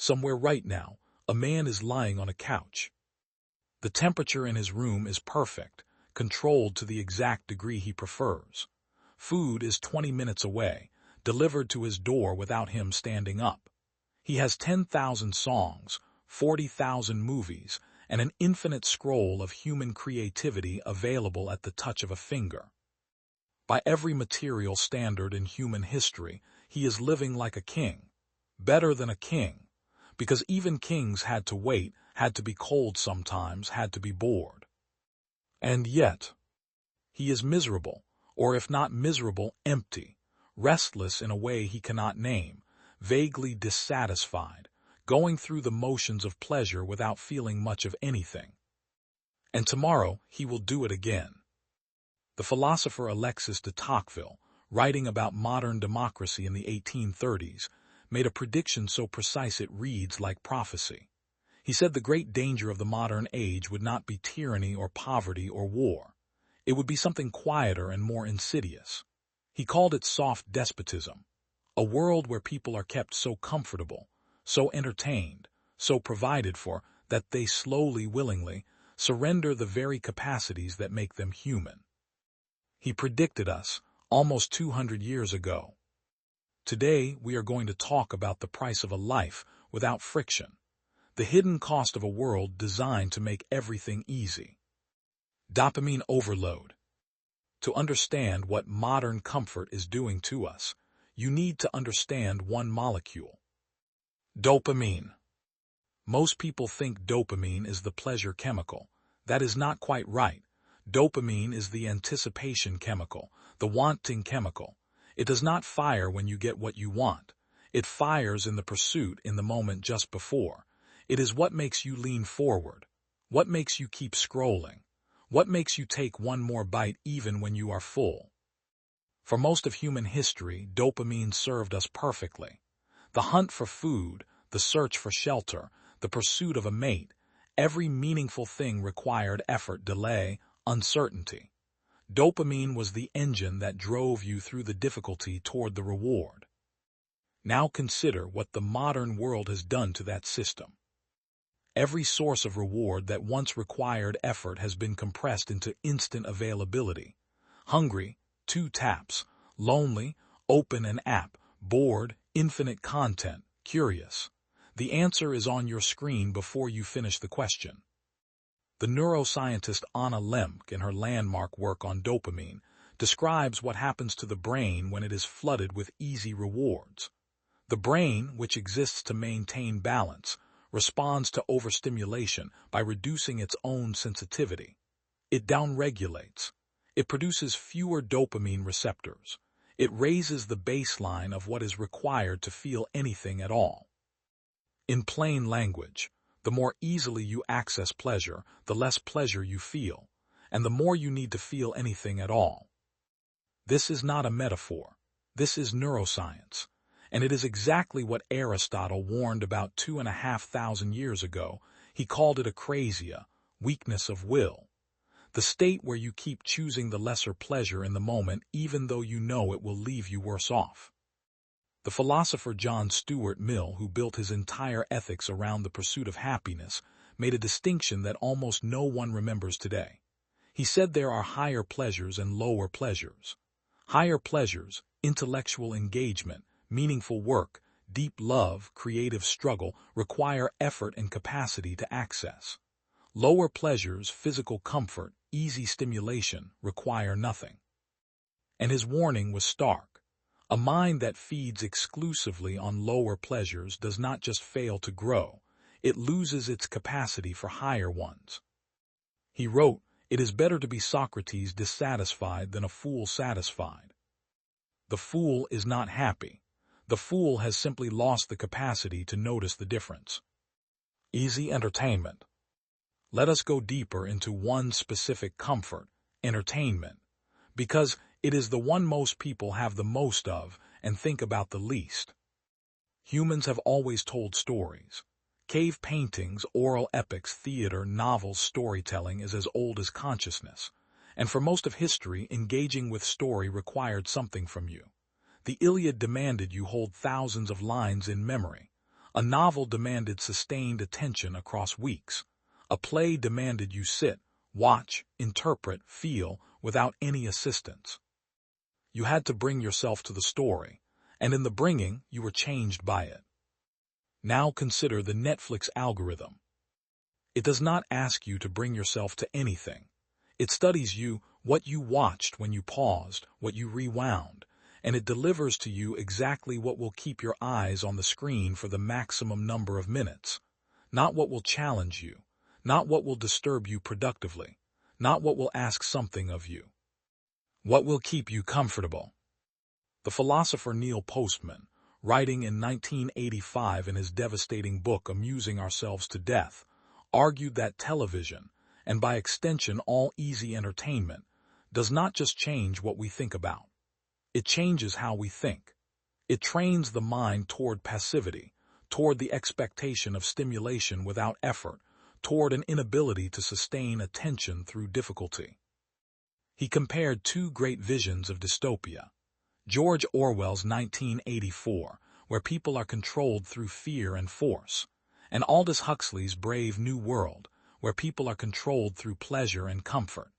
Somewhere right now, a man is lying on a couch. The temperature in his room is perfect, controlled to the exact degree he prefers. Food is 20 minutes away, delivered to his door without him standing up. He has 10,000 songs, 40,000 movies, and an infinite scroll of human creativity available at the touch of a finger. By every material standard in human history, he is living like a king. Better than a king, because even kings had to wait, had to be cold sometimes, had to be bored. And yet, he is miserable, or if not miserable, empty, restless in a way he cannot name, vaguely dissatisfied, going through the motions of pleasure without feeling much of anything. And tomorrow he will do it again. The philosopher Alexis de Tocqueville, writing about modern democracy in the 1830s, made a prediction so precise it reads like prophecy. He said the great danger of the modern age would not be tyranny or poverty or war. It would be something quieter and more insidious. He called it soft despotism, a world where people are kept so comfortable, so entertained, so provided for, that they slowly, willingly, surrender the very capacities that make them human. He predicted us almost 200 years ago. Today, we are going to talk about the price of a life without friction, the hidden cost of a world designed to make everything easy. Dopamine overload. To understand what modern comfort is doing to us, you need to understand one molecule. Dopamine. Most people think dopamine is the pleasure chemical. That is not quite right. Dopamine is the anticipation chemical, the wanting chemical. It does not fire when you get what you want. It fires in the pursuit in the moment just before. It is what makes you lean forward, what makes you keep scrolling, what makes you take one more bite even when you are full. For most of human history, dopamine served us perfectly. The hunt for food, the search for shelter, the pursuit of a mate, every meaningful thing required effort, delay, uncertainty. Dopamine was the engine that drove you through the difficulty toward the reward. Now consider what the modern world has done to that system. Every source of reward that once required effort has been compressed into instant availability. Hungry, 2 taps. Lonely, open an app. Bored, infinite content. Curious. The answer is on your screen before you finish the question. The neuroscientist Anna Lemke, in her landmark work on dopamine, describes what happens to the brain when it is flooded with easy rewards. The brain, which exists to maintain balance, responds to overstimulation by reducing its own sensitivity. It downregulates. It produces fewer dopamine receptors. It raises the baseline of what is required to feel anything at all. In plain language, the more easily you access pleasure, the less pleasure you feel, and the more you need to feel anything at all. This is not a metaphor. This is neuroscience. And it is exactly what Aristotle warned about 2,500 years ago. He called it akrasia, weakness of will. The state where you keep choosing the lesser pleasure in the moment even though you know it will leave you worse off. The philosopher John Stuart Mill, who built his entire ethics around the pursuit of happiness, made a distinction that almost no one remembers today. He said there are higher pleasures and lower pleasures. Higher pleasures, intellectual engagement, meaningful work, deep love, creative struggle, require effort and capacity to access. Lower pleasures, physical comfort, easy stimulation, require nothing. And his warning was stark. A mind that feeds exclusively on lower pleasures does not just fail to grow, it loses its capacity for higher ones. He wrote, "It is better to be Socrates dissatisfied than a fool satisfied." The fool is not happy. The fool has simply lost the capacity to notice the difference. Easy entertainment. Let us go deeper into one specific comfort, entertainment, because it is the one most people have the most of and think about the least. Humans have always told stories. Cave paintings, oral epics, theater, novels, storytelling is as old as consciousness. And for most of history, engaging with story required something from you. The Iliad demanded you hold thousands of lines in memory. A novel demanded sustained attention across weeks. A play demanded you sit, watch, interpret, feel, without any assistance. You had to bring yourself to the story, and in the bringing, you were changed by it. Now consider the Netflix algorithm. It does not ask you to bring yourself to anything. It studies you, what you watched when you paused, what you rewound, and it delivers to you exactly what will keep your eyes on the screen for the maximum number of minutes. Not what will challenge you, not what will disturb you productively, not what will ask something of you. What will keep you comfortable? The philosopher Neil Postman, writing in 1985 in his devastating book Amusing Ourselves to Death, argued that television, and by extension all easy entertainment, does not just change what we think about. It changes how we think. It trains the mind toward passivity, toward the expectation of stimulation without effort, toward an inability to sustain attention through difficulty. He compared two great visions of dystopia. George Orwell's 1984, where people are controlled through fear and force, and Aldous Huxley's Brave New World, where people are controlled through pleasure and comfort.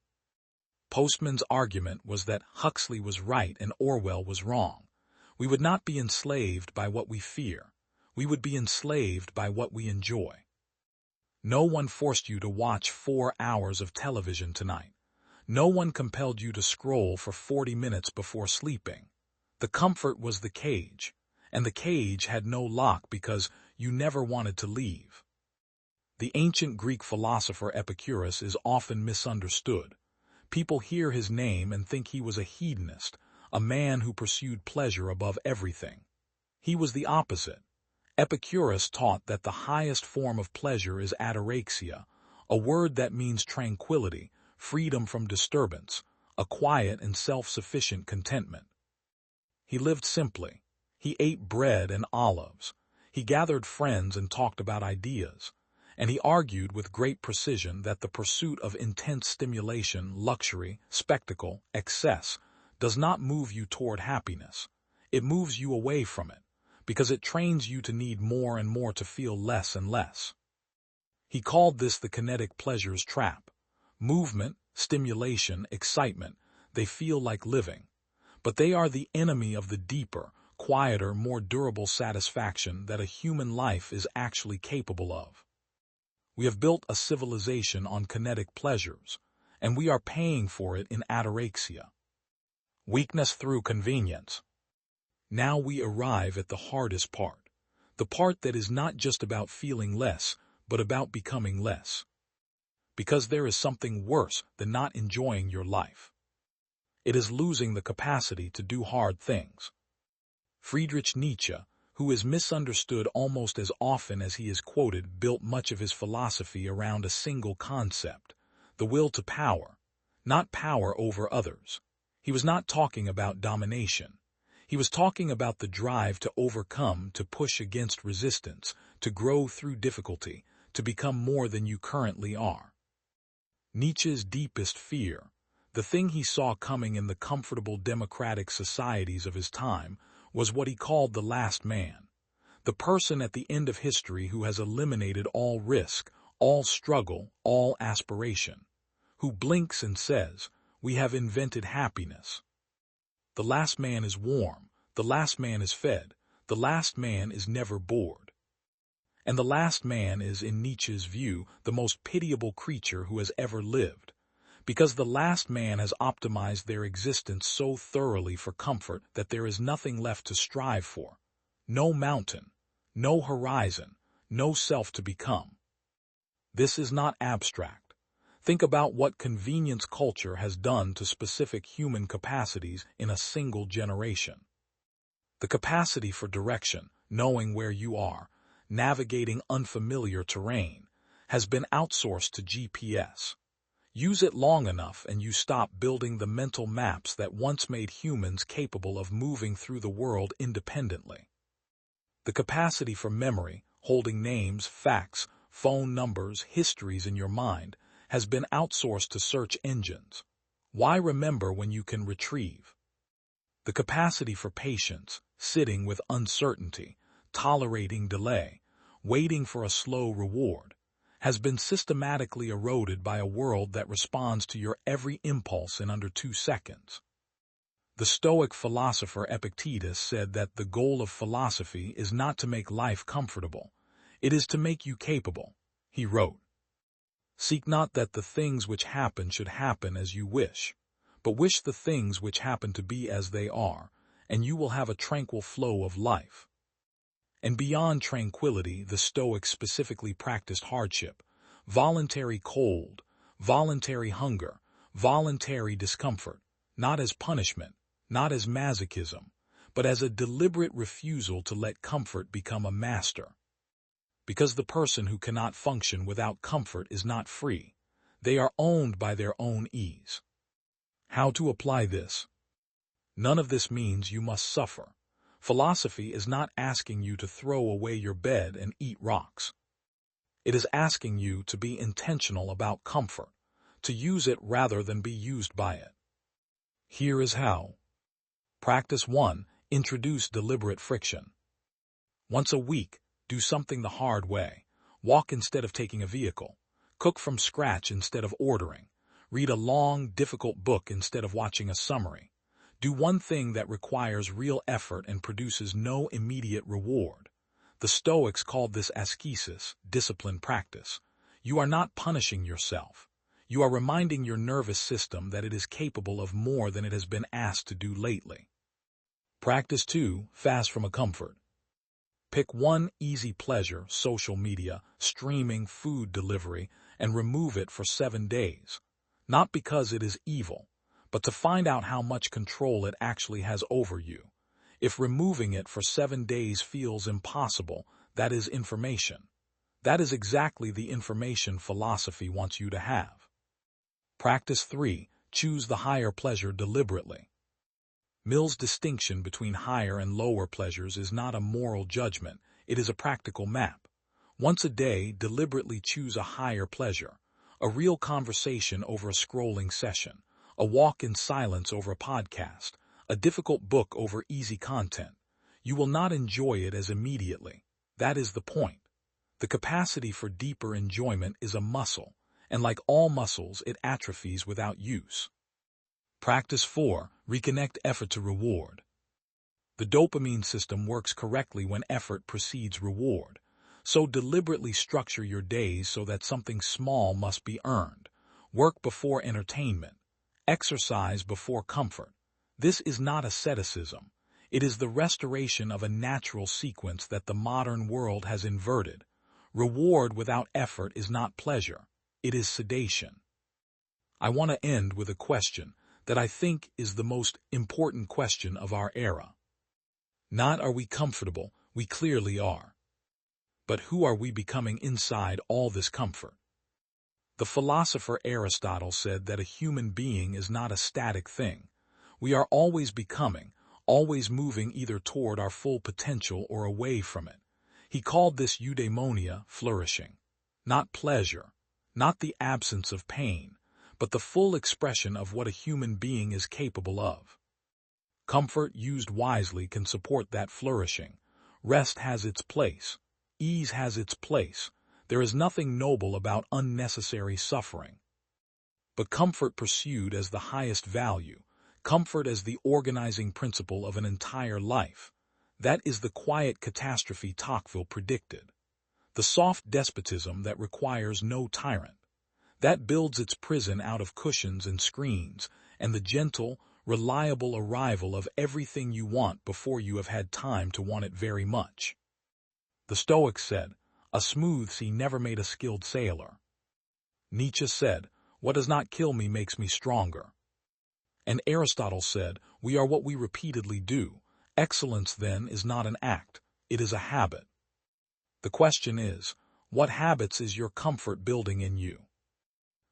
Postman's argument was that Huxley was right and Orwell was wrong. We would not be enslaved by what we fear. We would be enslaved by what we enjoy. No one forced you to watch 4 hours of television tonight. No one compelled you to scroll for 40 minutes before sleeping. The comfort was the cage, and the cage had no lock because you never wanted to leave. The ancient Greek philosopher Epicurus is often misunderstood. People hear his name and think he was a hedonist, a man who pursued pleasure above everything. He was the opposite. Epicurus taught that the highest form of pleasure is ataraxia, a word that means tranquility, freedom from disturbance, a quiet and self-sufficient contentment. He lived simply. He ate bread and olives. He gathered friends and talked about ideas. And he argued with great precision that the pursuit of intense stimulation, luxury, spectacle, excess, does not move you toward happiness. It moves you away from it, because it trains you to need more and more to feel less and less. He called this the kinetic pleasures trap. Movement, stimulation, excitement, they feel like living. But they are the enemy of the deeper, quieter, more durable satisfaction that a human life is actually capable of. We have built a civilization on kinetic pleasures, and we are paying for it in ataraxia. Weakness through convenience. Now we arrive at the hardest part, the part that is not just about feeling less, but about becoming less. Because there is something worse than not enjoying your life. It is losing the capacity to do hard things. Friedrich Nietzsche, who is misunderstood almost as often as he is quoted, built much of his philosophy around a single concept, the will to power, not power over others. He was not talking about domination. He was talking about the drive to overcome, to push against resistance, to grow through difficulty, to become more than you currently are. Nietzsche's deepest fear, the thing he saw coming in the comfortable democratic societies of his time, was what he called the last man, the person at the end of history who has eliminated all risk, all struggle, all aspiration, who blinks and says, "We have invented happiness." The last man is warm, the last man is fed, the last man is never bored. And the last man is, in Nietzsche's view, the most pitiable creature who has ever lived, because the last man has optimized their existence so thoroughly for comfort that there is nothing left to strive for. No mountain, no horizon, no self to become. This is not abstract. Think about what convenience culture has done to specific human capacities in a single generation. The capacity for direction, knowing where you are, navigating unfamiliar terrain, has been outsourced to GPS. Use it long enough and you stop building the mental maps that once made humans capable of moving through the world independently. The capacity for memory, holding names, facts, phone numbers, histories in your mind, has been outsourced to search engines. Why remember when you can retrieve? The capacity for patience, sitting with uncertainty, tolerating delay, waiting for a slow reward, has been systematically eroded by a world that responds to your every impulse in under 2 seconds. The Stoic philosopher Epictetus said that the goal of philosophy is not to make life comfortable, it is to make you capable. He wrote, "Seek not that the things which happen should happen as you wish, but wish the things which happen to be as they are, and you will have a tranquil flow of life." And beyond tranquility, the Stoics specifically practiced hardship, voluntary cold, voluntary hunger, voluntary discomfort, not as punishment, not as masochism, but as a deliberate refusal to let comfort become a master. Because the person who cannot function without comfort is not free. They are owned by their own ease. How to apply this? None of this means you must suffer. Philosophy is not asking you to throw away your bed and eat rocks. It is asking you to be intentional about comfort, to use it rather than be used by it. Here is how. Practice 1. Introduce deliberate friction. Once a week, do something the hard way. Walk instead of taking a vehicle. Cook from scratch instead of ordering. Read a long, difficult book instead of watching a summary. Do one thing that requires real effort and produces no immediate reward. The Stoics called this ascesis, disciplined practice. You are not punishing yourself. You are reminding your nervous system that it is capable of more than it has been asked to do lately. Practice 2. Fast from a comfort. Pick one easy pleasure, social media, streaming, food delivery, and remove it for 7 days. Not because it is evil, but to find out how much control it actually has over you. If removing it for 7 days feels impossible, that is information. That is exactly the information philosophy wants you to have. Practice 3. Choose the higher pleasure deliberately. Mill's distinction between higher and lower pleasures is not a moral judgment, it is a practical map. Once a day, deliberately choose a higher pleasure, a real conversation over a scrolling session, a walk in silence over a podcast, a difficult book over easy content. You will not enjoy it as immediately. That is the point. The capacity for deeper enjoyment is a muscle, and like all muscles, it atrophies without use. Practice 4. Reconnect effort to reward. The dopamine system works correctly when effort precedes reward, so deliberately structure your days so that something small must be earned. Work before entertainment. Exercise before comfort. This is not asceticism. It is the restoration of a natural sequence that the modern world has inverted. Reward without effort is not pleasure. It is sedation. I want to end with a question that I think is the most important question of our era. Not are we comfortable, we clearly are. But who are we becoming inside all this comfort? The philosopher Aristotle said that a human being is not a static thing. We are always becoming, always moving either toward our full potential or away from it. He called this eudaimonia, flourishing. Not pleasure, not the absence of pain, but the full expression of what a human being is capable of. Comfort used wisely can support that flourishing. Rest has its place. Ease has its place. There is nothing noble about unnecessary suffering. But comfort pursued as the highest value, comfort as the organizing principle of an entire life, that is the quiet catastrophe Tocqueville predicted. The soft despotism that requires no tyrant. That builds its prison out of cushions and screens, and the gentle, reliable arrival of everything you want before you have had time to want it very much. The Stoics said, "A smooth sea never made a skilled sailor." Nietzsche said, "What does not kill me makes me stronger." And Aristotle said, "We are what we repeatedly do. Excellence, then, is not an act, it is a habit." The question is, what habits is your comfort building in you?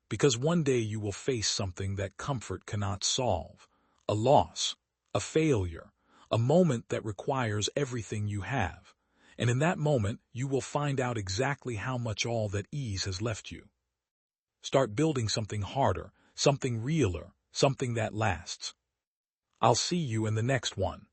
Because one day you will face something that comfort cannot solve, a loss, a failure, a moment that requires everything you have, and in that moment you will find out exactly how much all that ease has left you. Start building something harder, something realer, something that lasts. I'll see you in the next one.